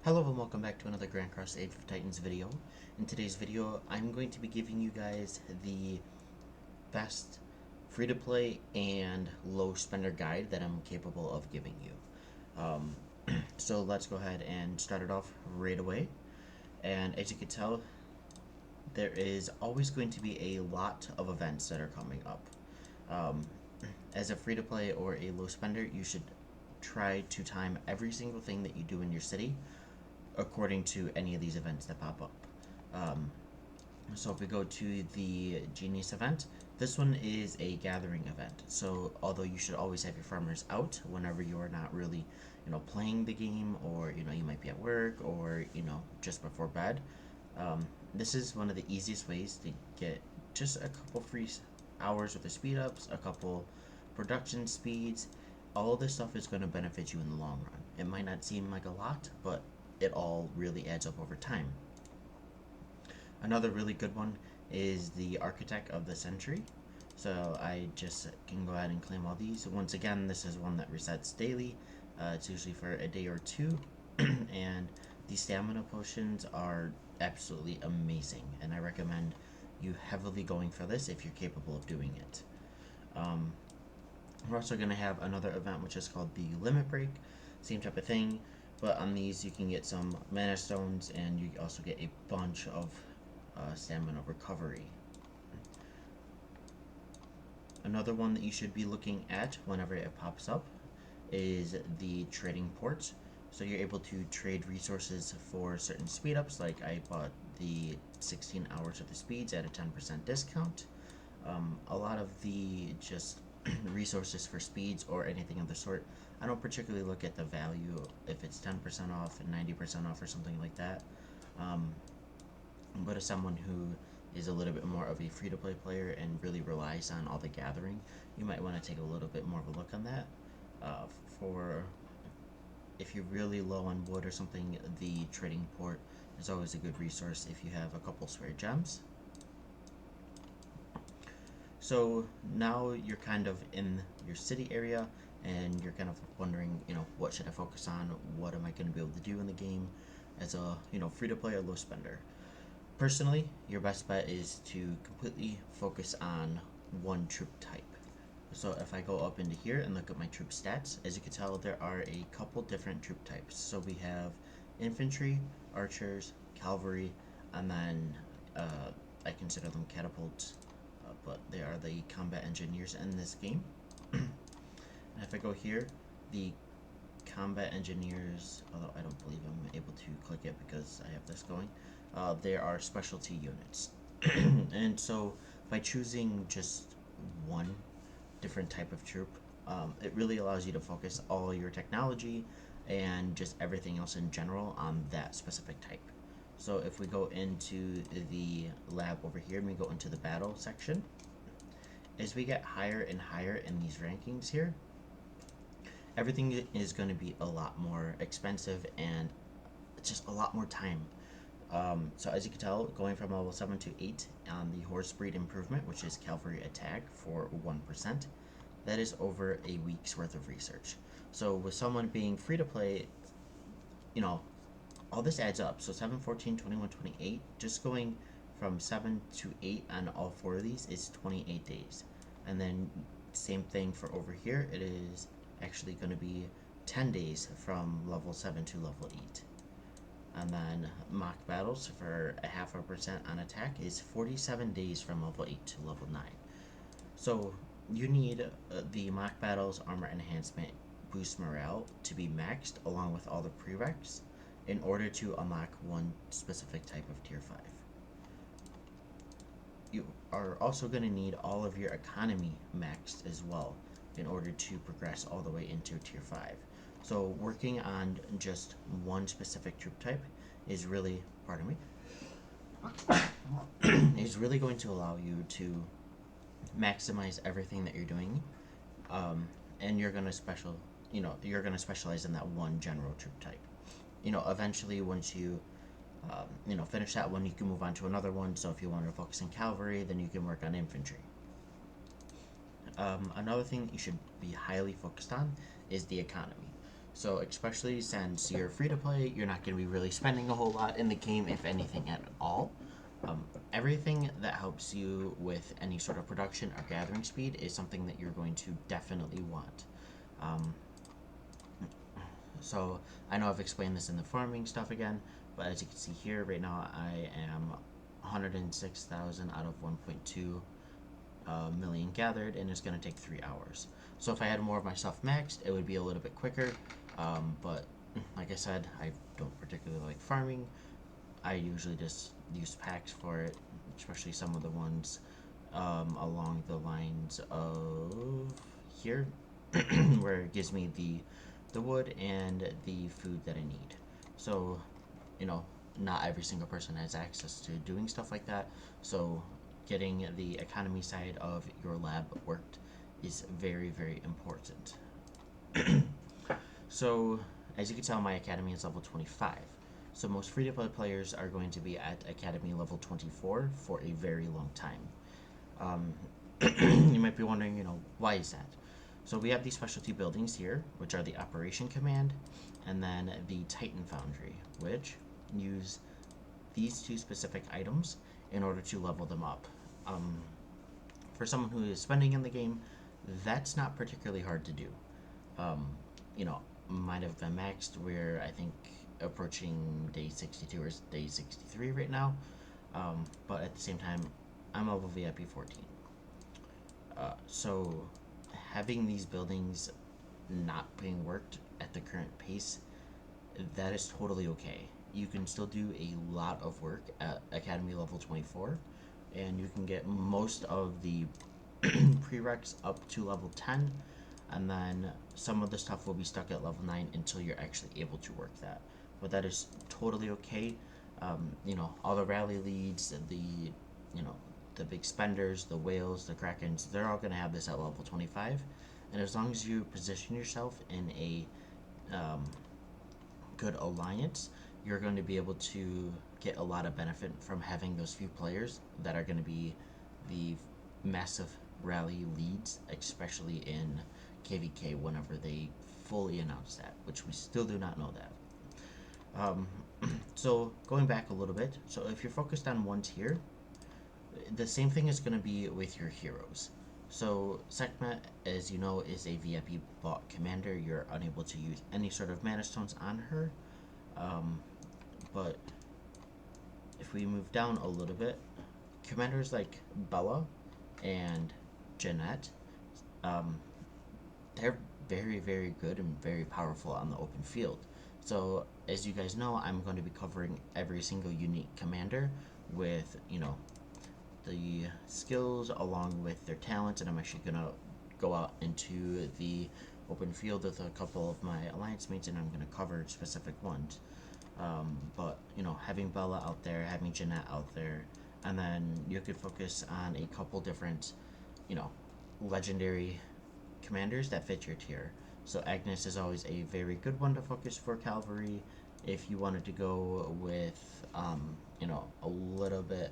Hello and welcome back to another Grand Cross Age of Titans video. In today's video, I'm going to be giving you guys the best free-to-play and low spender guide that I'm capable of giving you. So let's go ahead and start it off right away. And as you can tell, there is always going to be a lot of events that are coming up. As a free-to-play or a low spender, you should try to time every single thing that you do in your city according to any of these events that pop up. So if we go to the Genius event, this one is a gathering event. So although you should always have your farmers out whenever you are not really, playing the game, or you might be at work, or just before bed, this is one of the easiest ways to get just a couple free hours with the speed ups, a couple production speeds. All of this stuff is going to benefit you in the long run. It might not seem like a lot, but it all really adds up over time. Another really good one is the Architect of the Century. So I just can go ahead and claim all these. Once again, this is one that resets daily. It's usually for a day or two. And the stamina potions are absolutely amazing. And I recommend you heavily going for this if you're capable of doing it. We're also going to have another event which is called the Limit Break. Same type of thing. But on these, you can get some mana stones, and you also get a bunch of stamina recovery. Another one that you should be looking at whenever it pops up is the trading port. So you're able to trade resources for certain speed ups. Like I bought the 16 hours of the speeds at a 10% discount. A lot of the just resources for speeds or anything of the sort, I don't particularly look at the value if it's 10% off and 90% off or something like that. But as someone who is a little bit more of a free-to-play player and really relies on all the gathering, you might want to take a little bit more of a look on that. For if you're really low on wood or something, the trading port is always a good resource if you have a couple spare gems. So now you're kind of in your city area and you're kind of wondering, what should I focus on? What am I going to be able to do in the game as a, free-to-play or low spender? Personally, your best bet is to completely focus on one troop type. So if I go up into here and look at my troop stats, as you can tell, there are a couple different troop types. So we have infantry, archers, cavalry, and then I consider them catapults, but they are the combat engineers in this game. And if I go here, the combat engineers, although I don't believe I'm able to click it because I have this going, there are specialty units. And so by choosing just one different type of troop, it really allows you to focus all your technology and just everything else in general on that specific type. So if we go into the lab over here and we go into the battle section, as we get higher and higher in these rankings here, everything is going to be a lot more expensive and just a lot more time. So as you can tell, going from level 7 to 8 on the horse breed improvement, which is cavalry attack for 1%, that is over a week's worth of research. So with someone being free to play, all this adds up. So 7, 14, 21, 28, just going from 7 to 8 on all four of these is 28 days. And then same thing for over here, it is actually going to be 10 days from level 7 to level 8. And then mock battles for a 0.5% on attack is 47 days from level 8 to level 9. So you need the mock battles, armor enhancement, boost morale to be maxed along with all the prereqs in order to unlock one specific type of tier 5. You are also going to need all of your economy maxed as well in order to progress all the way into tier 5. So working on just one specific troop type is really, pardon me, is really going to allow you to maximize everything that you're doing, and you're gonna specialize in that one general troop type. Eventually, once you finish that one, you can move on to another one. So if you want to focus on cavalry, then you can work on infantry. Another thing that you should be highly focused on is the economy. So especially since you're free to play, you're not going to be really spending a whole lot in the game, if anything at all. Everything that helps you with any sort of production or gathering speed is something that you're going to definitely want. Um, so I know I've explained this in the farming stuff again, but as you can see here right now, I am 106,000 out of 1.2 million gathered, and it's going to take 3 hours. So if I had more of my stuff maxed, it would be a little bit quicker. But like I said, I don't particularly like farming. I usually just use packs for it, especially some of the ones along the lines of here, where it gives me the wood and the food that I need. So, you know, not every single person has access to doing stuff like that. So, getting the economy side of your lab worked is very, very important. So, as you can tell, my academy is level 25. So most free-to-play players are going to be at academy level 24 for a very long time. Um, you might be wondering, why is that? So we have these specialty buildings here, which are the Operation Command, and then the Titan Foundry, which use these two specific items in order to level them up. For someone who is spending in the game, that's not particularly hard to do. Um, might have been maxed. We're, I think, approaching day 62 or day 63 right now. But at the same time, I'm level VIP 14. So having these buildings not being worked at the current pace, that is totally okay. You can still do a lot of work at Academy level 24, and you can get most of the prereqs up to level 10, and then some of the stuff will be stuck at level 9 until you're actually able to work that. But that is totally okay. All the rally leads, the big spenders, the whales, the krakens, they're all going to have this at level 25. And as long as you position yourself in a good alliance, you're going to be able to get a lot of benefit from having those few players that are going to be the massive rally leads, especially in KVK whenever they fully announce that, which we still do not know that. So going back a little bit, so if you're focused on one tier, the same thing is going to be with your heroes. So Sekhmet, as you know, is a VIP bot commander. You're unable to use any sort of mana stones on her. But if we move down a little bit, commanders like Bella and Jeanette, they're very, very good and very powerful on the open field. So as you guys know, I'm going to be covering every single unique commander with, the skills along with their talents, and I'm actually going to go out into the open field with a couple of my alliance mates, and I'm going to cover specific ones. But having Bella out there, having Jeanette out there, and then you could focus on a couple different, legendary commanders that fit your tier. So Agnes is always a very good one to focus for cavalry. If you wanted to go with, a little bit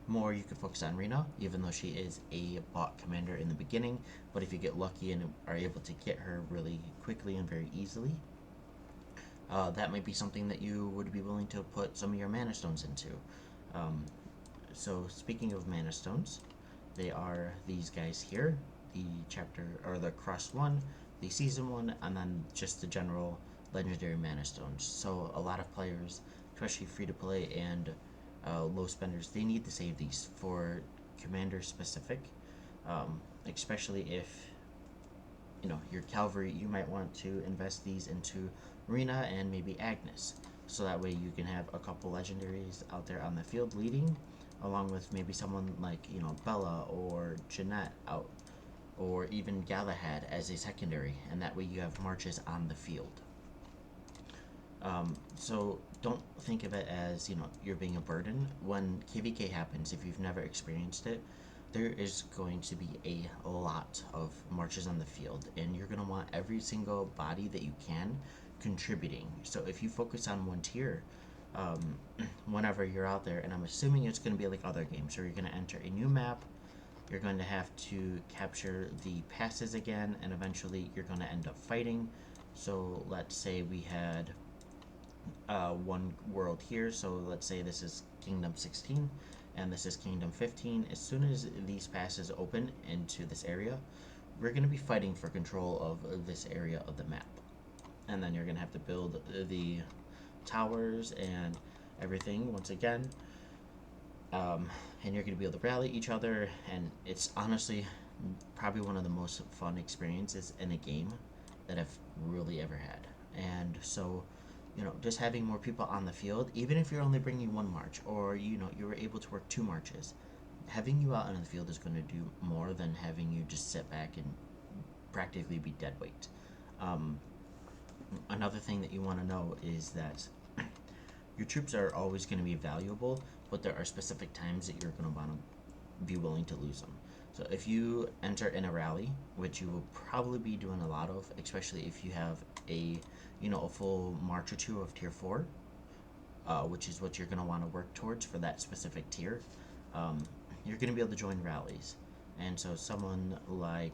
more, you could focus on Rena, even though she is a bot commander in the beginning. But if you get lucky and are able to get her really quickly and very easily, that might be something that you would be willing to put some of your mana stones into. So speaking of mana stones, they are these guys here, the chapter or the Cross 1, the Season 1, and then just the general legendary mana stones. So a lot of players, especially free to play and low spenders, they need to save these for commander specific, especially if your cavalry, you might want to invest these into Rena and maybe Agnes, so that way you can have a couple legendaries out there on the field leading, along with maybe someone like Bella or Jeanette out, or even Galahad as a secondary, and that way you have marches on the field. So don't think of it as you're being a burden. When KVK happens, if you've never experienced it, there is going to be a lot of marches on the field, and you're going to want every single body that you can contributing. So if you focus on one tier, whenever you're out there, and I'm assuming it's going to be like other games, where you're going to enter a new map, you're going to have to capture the passes again, and eventually you're going to end up fighting. So let's say we had one world here. So let's say this is Kingdom 16 and this is Kingdom 15. As soon as these passes open into this area, we're going to be fighting for control of this area of the map. And then you're going to have to build the towers and everything once again. And you're going to be able to rally each other. And it's honestly probably one of the most fun experiences in a game that I've really ever had. And so, just having more people on the field, even if you're only bringing one march, or you were able to work two marches, having you out on the field is going to do more than having you just sit back and practically be dead weight. Another thing that you want to know is that your troops are always going to be valuable, but there are specific times that you're going to want to be willing to lose them. So if you enter in a rally, which you will probably be doing a lot of, especially if you have a full march or two of tier 4, which is what you're going to want to work towards for that specific tier, you're going to be able to join rallies. And so someone like,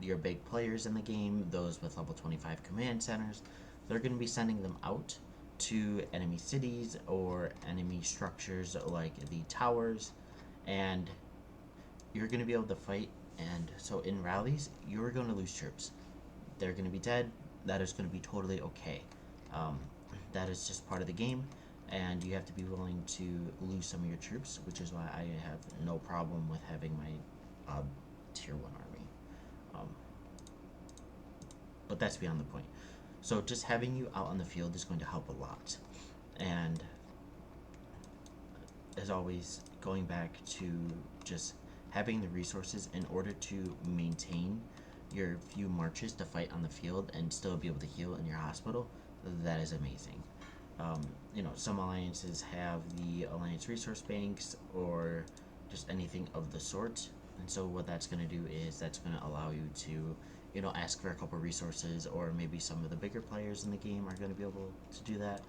your big players in the game, those with level 25 command centers, they're going to be sending them out to enemy cities or enemy structures like the towers, and you're going to be able to fight. And so in rallies, you're going to lose troops. They're going to be dead. That is going to be totally okay. That is just part of the game, and you have to be willing to lose some of your troops, which is why I have no problem with having my tier 1 army. But that's beyond the point. So just having you out on the field is going to help a lot. And as always, going back to just having the resources in order to maintain your few marches to fight on the field and still be able to heal in your hospital, that is amazing. Some alliances have the alliance resource banks or just anything of the sort, and so what that's going to do is that's going to allow you to ask for a couple resources, or maybe some of the bigger players in the game are going to be able to do that,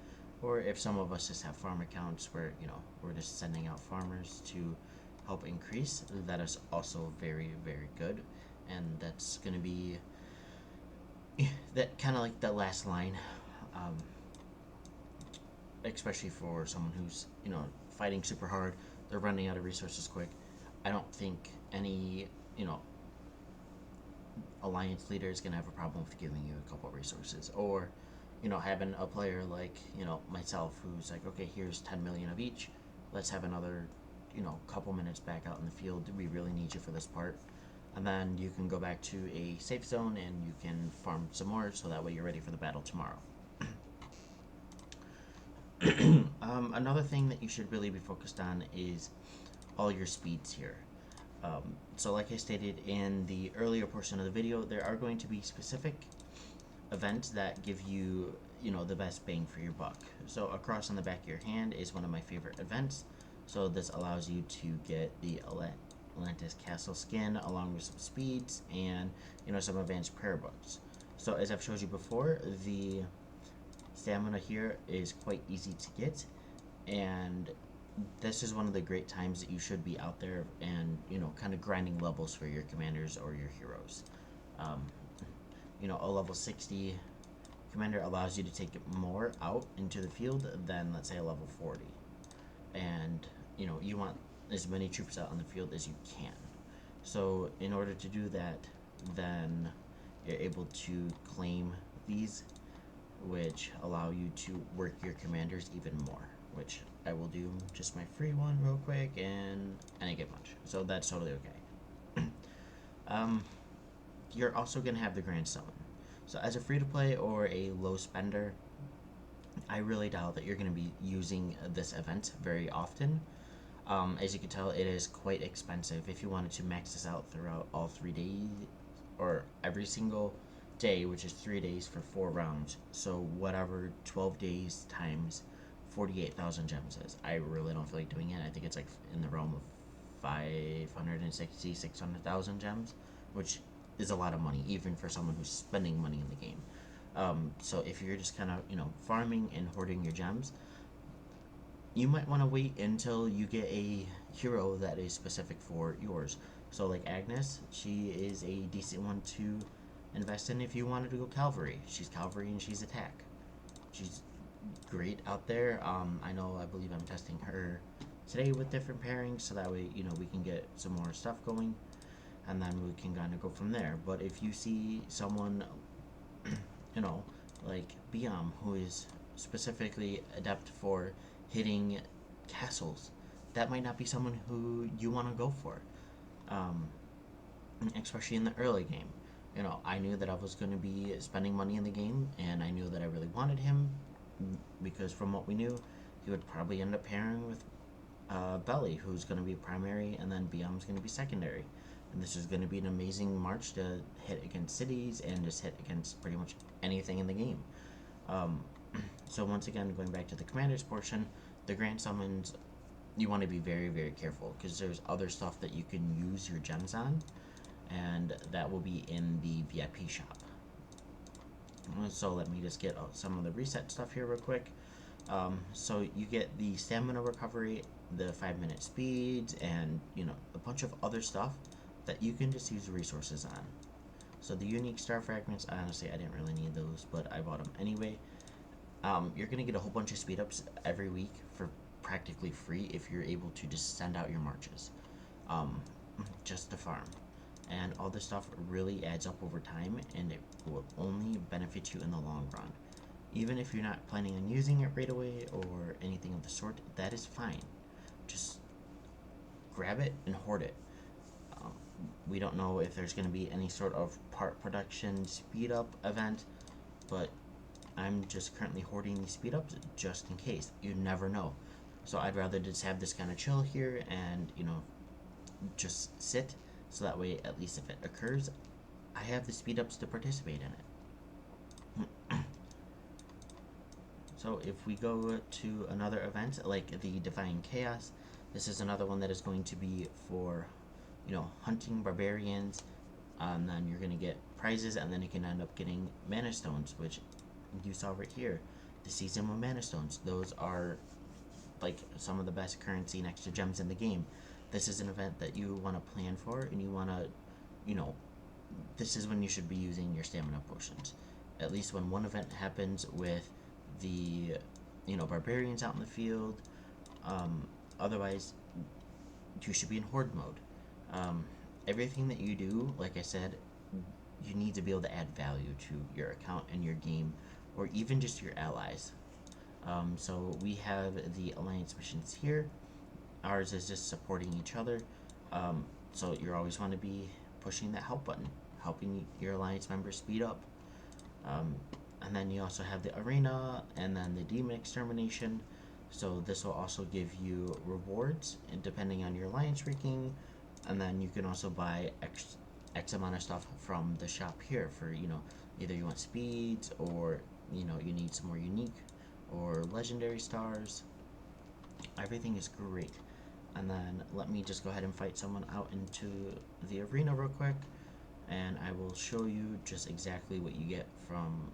or if some of us just have farm accounts where we're just sending out farmers to help increase, that is also very, very good. And that's going to be that kind of like that last line, especially for someone who's fighting super hard, they're running out of resources quick. I don't think any alliance leader is going to have a problem with giving you a couple of resources, or having a player like myself who's like, okay, here's 10 million of each, let's have another couple minutes back out in the field, we really need you for this part, and then you can go back to a safe zone and you can farm some more, so that way you're ready for the battle tomorrow. Another thing that you should really be focused on is all your speeds here. So like I stated in the earlier portion of the video, there are going to be specific events that give you, the best bang for your buck. So across on the back of your hand is one of my favorite events. So this allows you to get the Atlantis Castle skin along with some speeds and, some advanced prayer books. So as I've showed you before, the stamina here is quite easy to get, and this is one of the great times that you should be out there and kind of grinding levels for your commanders or your heroes. A level 60 commander allows you to take more out into the field than, let's say, a level 40, and you want as many troops out on the field as you can. So in order to do that, then you're able to claim these, which allow you to work your commanders even more, which I will do just my free one real quick, and I get much, so that's totally okay. You're also going to have the Grand Summon. So as a free-to-play or a low spender, I really doubt that you're going to be using this event very often. As you can tell, it is quite expensive. If you wanted to max this out throughout all 3 days, or every single day, which is 3 days for 4 rounds, so whatever 12 days times 48,000 gems is, I really don't feel like doing it. I think it's like in the realm of 560, 600,000 gems, which is a lot of money, even for someone who's spending money in the game. So if you're just kind of, farming and hoarding your gems, you might want to wait until you get a hero that is specific for yours. So like Agnes, she is a decent one to invest in if you wanted to go cavalry. She's cavalry and she's attack. She's great out there. I believe I'm testing her today with different pairings, so that way, we can get some more stuff going, and then we can kind of go from there. But if you see someone, like Biam, who is specifically adept for hitting castles, that might not be someone who you want to go for, especially in the early game. I knew that I was going to be spending money in the game, and I knew that I really wanted him, because from what we knew, he would probably end up pairing with Belly, who's going to be primary, and then Biam's going to be secondary. And this is going to be an amazing march to hit against cities and just hit against pretty much anything in the game. So once again, going back to the commanders portion, the grand summons, you want to be very, very careful, because there's other stuff that you can use your gems on, and that will be in the VIP shop. So let me just get some of the reset stuff here real quick. So you get the stamina recovery, the 5-minute speeds, and a bunch of other stuff that you can just use resources on. So the unique star fragments, honestly, I didn't really need those, but I bought them anyway. You're gonna get a whole bunch of speed ups every week for practically free if you're able to just send out your marches, just to farm. And all this stuff really adds up over time, and it will only benefit you in the long run. Even if you're not planning on using it right away or anything of the sort, that is fine. Just grab it and hoard it. We don't know if there's going to be any sort of part production speed up event, but I'm just currently hoarding these speed ups just in case. You never know. So I'd rather just have this kind of chill here and, just sit, so that way, at least if it occurs, I have the speed ups to participate in it. So if we go to another event, like the Defying Chaos, this is another one that is going to be for, hunting barbarians, and then you're going to get prizes, and then you can end up getting mana stones, which you saw right here. The season of mana stones, those are like some of the best currency next to gems in the game. This is an event that you want to plan for, and you want to, this is when you should be using your stamina potions. At least when one event happens with the, barbarians out in the field. Otherwise, you should be in horde mode. Everything that you do, like I said, you need to be able to add value to your account and your game, or even just your allies. So we have the alliance missions here. Ours is just supporting each other. So you always want to be pushing that help button, helping your alliance members speed up. And then you also have the arena, and then the demon extermination. So this will also give you rewards, and depending on your alliance ranking. And then you can also buy X amount of stuff from the shop here for, either you want speeds, or, you need some more unique or legendary stars. Everything is great. And then let me just go ahead and fight someone out into the arena real quick, and I will show you just exactly what you get from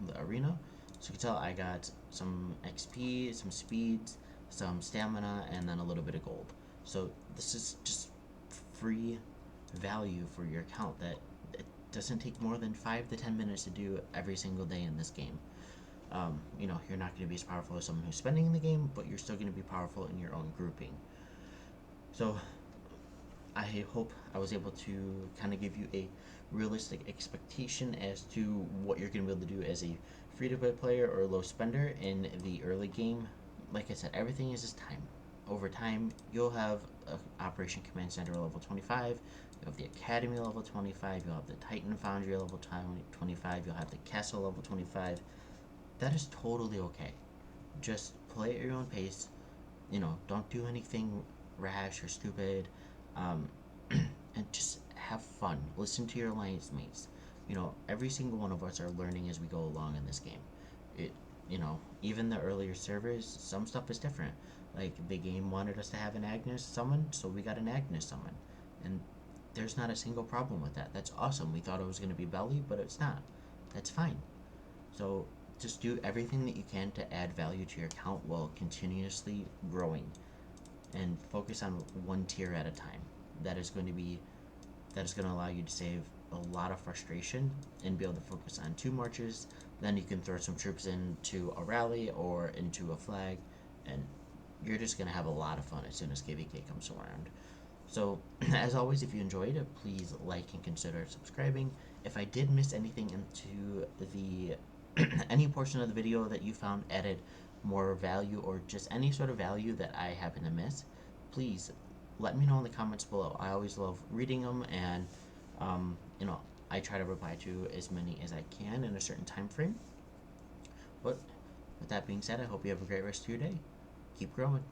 the arena. So you can tell I got some XP, some speeds, some stamina, and then a little bit of gold. So this is just free value for your account that it doesn't take more than 5 to 10 minutes to do every single day in this game. You're not going to be as powerful as someone who's spending in the game, but you're still going to be powerful in your own grouping. So I hope I was able to kind of give you a realistic expectation as to what you're going to be able to do as a free-to-play player or low spender in the early game. Like I said, everything is just time. Over time, you'll have Operation Command Center level 25, you'll have the Academy level 25, you'll have the Titan Foundry level 25, you'll have the Castle level 25. That is totally okay. Just play at your own pace. Don't do anything rash or stupid. And just have fun. Listen to your alliance mates. Every single one of us are learning as we go along in this game. Even the earlier servers, some stuff is different. Like, the game wanted us to have an Agnes summon, so we got an Agnes summon. And there's not a single problem with that. That's awesome. We thought it was going to be Belly, but it's not. That's fine. So just do everything that you can to add value to your account while continuously growing. And focus on one tier at a time. That is going to allow you to save a lot of frustration and be able to focus on 2 marches. Then you can throw some troops into a rally or into a flag, and you're just going to have a lot of fun as soon as KVK comes around. So, as always, if you enjoyed it, please like and consider subscribing. If I did miss anything into the any portion of the video that you found added more value, or just any sort of value that I happen to miss, please let me know in the comments below. I always love reading them, and you know, I try to reply to as many as I can in a certain time frame. But with that being said, I hope you have a great rest of your day. Keep growing.